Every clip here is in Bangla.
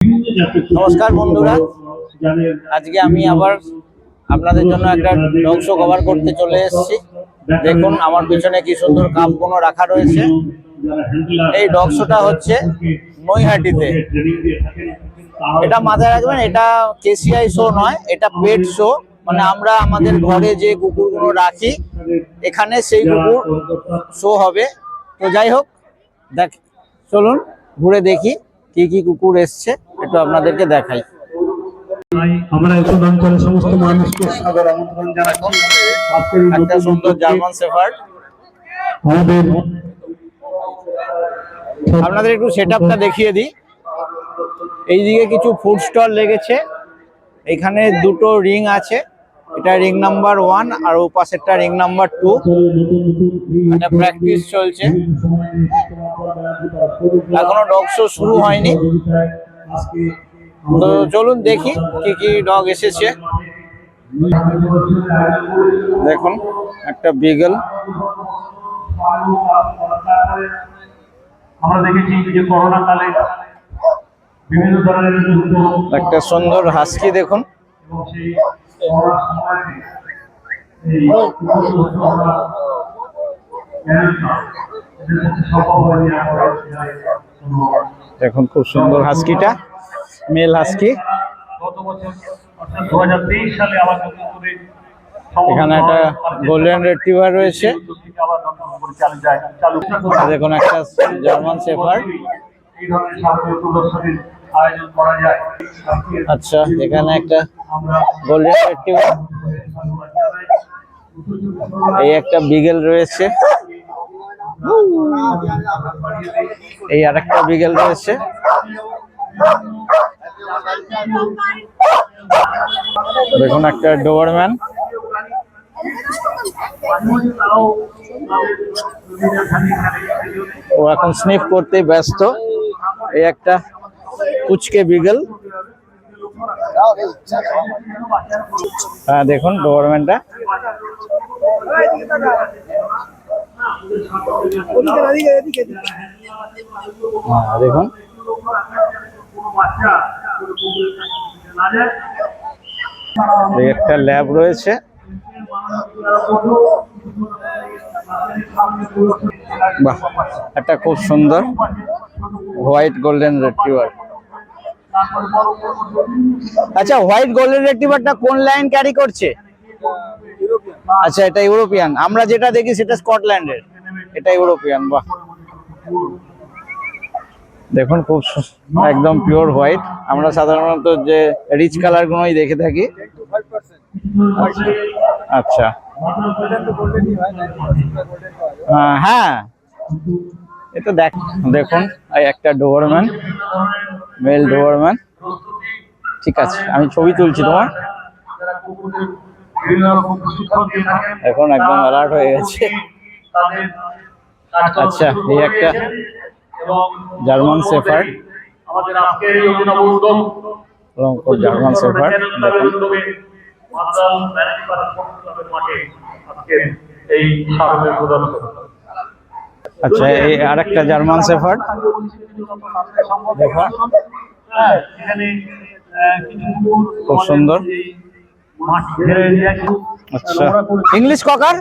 নমস্কার বন্ধুরা, আজকে আমি আবার আপনাদের জন্য একটা ডগ শো কভার করতে চলে এসেছি। দেখুন আমার পিছনে কি সুন্দর কাপগুলো রাখা রয়েছে। এই ডগ শোটা হচ্ছে নৈহাটিতে। এটা মাথায় রাখবেন, এটা কেসিআই শো নয়, এটা পেট শো। মানে আমরা আমাদের ঘরে যে কুকুরগুলো রাখি এখানে সেই কুকুর শো হবে। তো যাই হোক, চলুন ঘুরে দেখি কি কি কুকুর এসছে, একটু আপনাদেরকে দেখাই। আমরা এই অঞ্চলের সমস্ত মানুষকে সাদর আমন্ত্রণ জানাচ্ছি। একটা সুন্দর জার্মান শেফার্ড। আপনাদের একটু সেটআপটা দেখিয়ে দিই। এইদিকে কিছু ফুড স্টল লেগেছে, এখানে দুটো রিং আছে, এটা রিং নাম্বার 1 আর ও পাশেরটা রিং নাম্বার 2। এটা প্র্যাকটিস চলছে, এখনো ডগ শো শুরু হয়নি। তো চলুন দেখি কি কি ডগ এসেছে। দেখুন একটা বিগল, আমরা দেখেছি যে করোনা কালে বিভিন্ন ধরনের একটা সুন্দর হাস্কি দেখুন। দেখুন খুব সুন্দর হাস্কিটা, মেল হাস্কি। এখানে একটা গোল্ডেন রিট্রিভার রয়েছে। দেখুন একটা জার্মান শেফার্ড। আচ্ছা, এখানে একটা গোল্ডেন রিট্রিভার, এই একটা বিগেল রয়েছে, এই আরেকটা বিগেল রয়েছে। দেখুন একটা ডোবারম্যান। ও এখন স্নিফ করতে ব্যস্ত। এই একটা কুচকে বিগল। হ্যাঁ দেখুন ডোবারম্যানটা। দেখুন একটা ল্যাব রয়েছে। বাহ, একটা খুব সুন্দর হোয়াইট গোল্ডেন রিট্রিভার। আচ্ছা, হোয়াইট গোল্ডেন রিট্রিভারটা কোন লাইন ক্যারি করছে? আচ্ছা, এটা ইউরোপিয়ান। আমরা যেটা দেখি সেটা স্কটল্যান্ডের, এটা ইউরোপিয়ান। বাহ, দেখুন খুব একদম পিওর হোয়াইট। আমরা সাধারণত যে রিচ কালার গুলোই দেখে থাকি। আচ্ছা, হ্যাঁ এটা দেখুন এই একটা ডোবারম্যান, মেল ডোবারম্যান। ঠিক আছে, আমি ছবি তুলছি তোমার। এখন একদম অ্যালার্ট হয়ে গেছে। আচ্ছা, এই একটা জার্মান শেফার্ড, জার্মান শেফার্ড। দেখুন আচ্ছা, এই আরেকটা জার্মান শেফার্ড। দেখুন খুব সুন্দর। আচ্ছা, ইংলিশ ককার।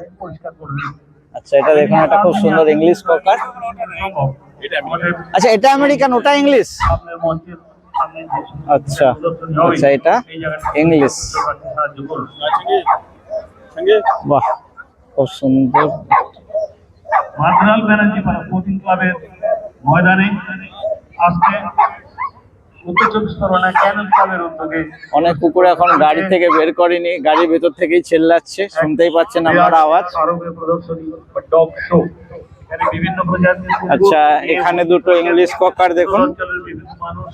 আচ্ছা, এটা দেখুন, এটা খুব সুন্দর ইংলিশ ককার। আচ্ছা, এটা আমেরিকান, ওটা ইংলিশ। আচ্ছা আচ্ছা, এটা ইংলিশ। বাহ, খুব সুন্দর। মার্জিনাল ব্যানার্জি স্পোর্টিং ক্লাবের ময়দানে আজকে উত্তর চব্বিশ পরগনা ক্যানন ক্লাবের উদ্যোগে অনেক কুকুর এখন গাড়ি থেকে বের করেনি, গাড়ির ভেতর থেকেই চেল্লাচ্ছে, শুনতেই পাচ্ছেন আপনারা আওয়াজ। প্রদর্শনী ডগ শো, এখানে বিভিন্ন প্রজাতির। আচ্ছা, এখানে দুটো ইংলিশ ককার দেখুন। অঞ্চলের বিভিন্ন মানুষ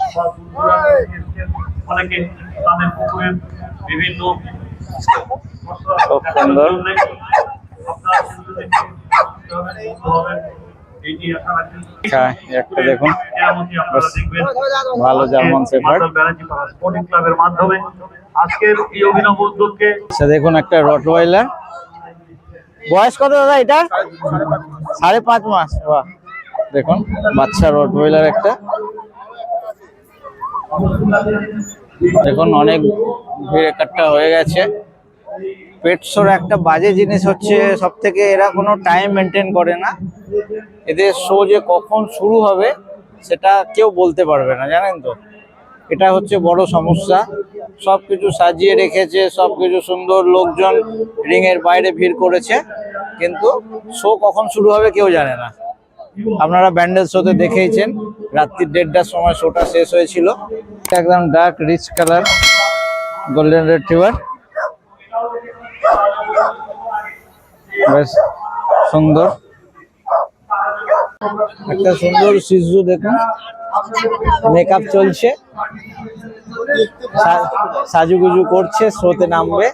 অনেকে তাদের কুকুরের বিভিন্ন খুব সুন্দর। একটা দেখুন ভালো জার্মান শেফার্ড। স্পোর্টিং ক্লাবের মাধ্যমে আজকের এই অভিনব উদ্যোগকে। আচ্ছা, দেখুন একটা রটওয়াইলার। বয়স কত দাদা এটা? 5.5 মাস। বাহ, দেখুন বাচ্চা রটওয়াইলার একটা। দেখুন অনেক ভিড় একটা হয়ে গেছে। পেট শোর একটা বাজে জিনিস হচ্ছে, সব থেকে এরা কোনো টাইম মেনটেন করে না। এদের শো যে কখন শুরু হবে সেটা কেউ বলতে পারবে না, জানেন তো। এটা হচ্ছে বড় সমস্যা। সবকিছু সাজিয়ে রেখেছে, সবকিছু সুন্দর, লোকজন রিং এর বাইরে ভিড় করেছে, কিন্তু শো কখন শুরু হবে কেউ জানে না। আপনারা ব্যান্ডেল শোতে দেখেইছেন, রাত্রি 1:30টার সময় শোটা শেষ হয়েছিল। একদম dark rich colour golden retriever, বেশ সুন্দর। একটা সুন্দর শিশু, দেখুন মেকআপ চলছে, সাজুগুজু করছে, শোতে নামবে।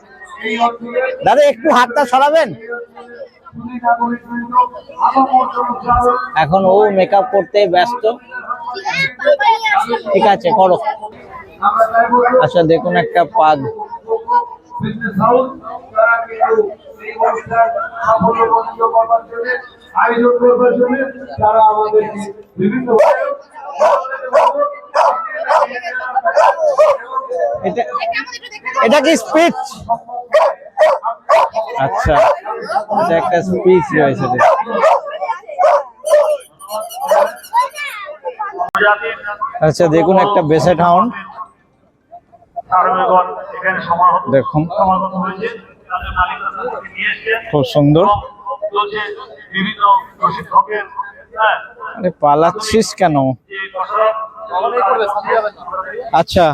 দাদা একটু হাতটা সরাবেন। এখন ও মেকআপ করতে ব্যস্ত। ঠিক আছে, করো। আচ্ছা দেখুন একটা পাগ, এটা কি স্পিচ? আচ্ছা, এটা একটা স্পিচ রয়েছে। আচ্ছা দেখুন একটা বেসেট হাউন্ড, দেখুন খুব সুন্দর। আরে পালাচ্ছিস কেন? আচ্ছা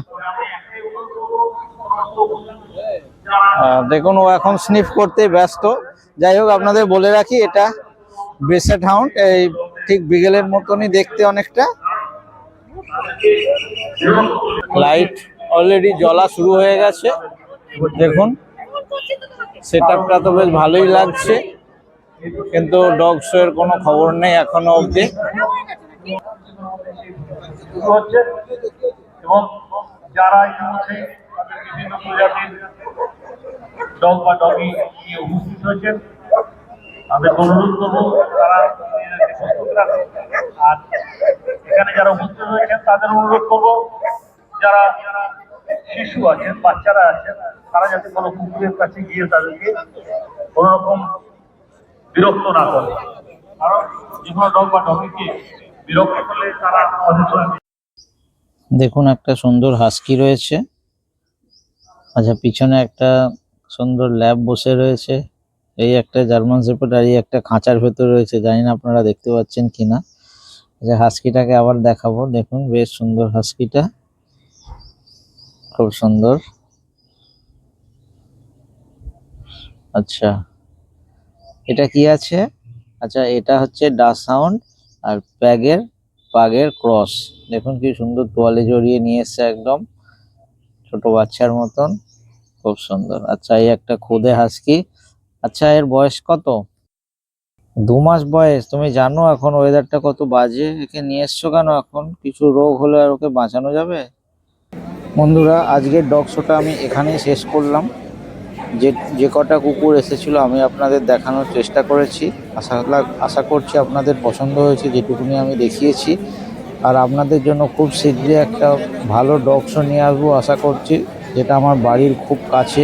দেখুন ও এখন স্নিফ করতে ব্যস্ত। যাই হোক, আপনাদের বলে রাখি এটা বেসেট হাউন্ড, এই ঠিক বিগেলের মতনই দেখতে অনেকটা। লাইট অলরেডি জ্বলা শুরু হয়ে গেছে, দেখুন সেটআপটা তো বেশ ভালোই লাগছে, কিন্তু ডগ শো এর কোনো খবর নেই এখনো অবধি। এবং যারা ইতিমধ্যে তাদের বিভিন্ন প্রজাতির ডগ বা ডগি নিয়ে উপস্থিত হয়েছেন, তাদের অনুরোধ করবো তারা প্রস্তুত রাখে। আর এখানে যারা উপস্থিত হয়েছেন তাদের অনুরোধ করবো যারা শিশু আছেন, বাচ্চারা আছেন, তারা যাতে কোনো কুকুরের কাছে গিয়ে তাদেরকে কোনো রকম বিরক্ত না করে। কারণ যে কোনো ডগ বা ডগিকে বিরক্ত করলে তারা অযথা। দেখুন একটা সুন্দর হাস্কি রয়েছে। আচ্ছা পিছনে একটা সুন্দর ল্যাব বসে রয়েছে। এই একটা জার্মান শেপার্ড, আর এই একটা খাঁচার ভেতর রয়েছে, জানি না আপনারা দেখতে পাচ্ছেন কিনা। আচ্ছা হাস্কিটাকে আবার দেখাবো, দেখুন বেশ সুন্দর হাস্কিটা, খুব সুন্দর। আচ্ছা এটা কি আছে? আচ্ছা এটা হচ্ছে ডাচহাউন্ড আর পাগের ক্রস। দেখুন কি সুন্দর, তোয়ালে জড়িয়ে নিয়ে এসছে একদম ছোট বাচ্চার মতন, খুব সুন্দর। আচ্ছা এই একটা খুদে হাস্কি। আচ্ছা এর বয়স কত? 2 মাস বয়স। তুমি জানো এখন ওয়েদারটা কত বাজে, একে নিয়ে এসছো কেন? এখন কিছু রোগ হলে আর ওকে বাঁচানো যাবে? বন্ধুরা আজকের ডগ শোটা আমি এখানেই শেষ করলাম। যে কটা কুকুর এসেছিল আমি আপনাদের দেখানোর চেষ্টা করেছি। আশা করছি আপনাদের পছন্দ হয়েছে যেটুকুনি আমি দেখিয়েছি। আর আপনাদের জন্য খুব শীঘ্রই একটা ভালো ডগ শো নিয়ে আসবো আশা করছি, যেটা আমার বাড়ির খুব কাছে।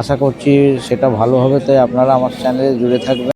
আশা করছি সেটা ভালো হবে, তাই আপনারা আমার চ্যানেলে জুড়ে থাকবেন।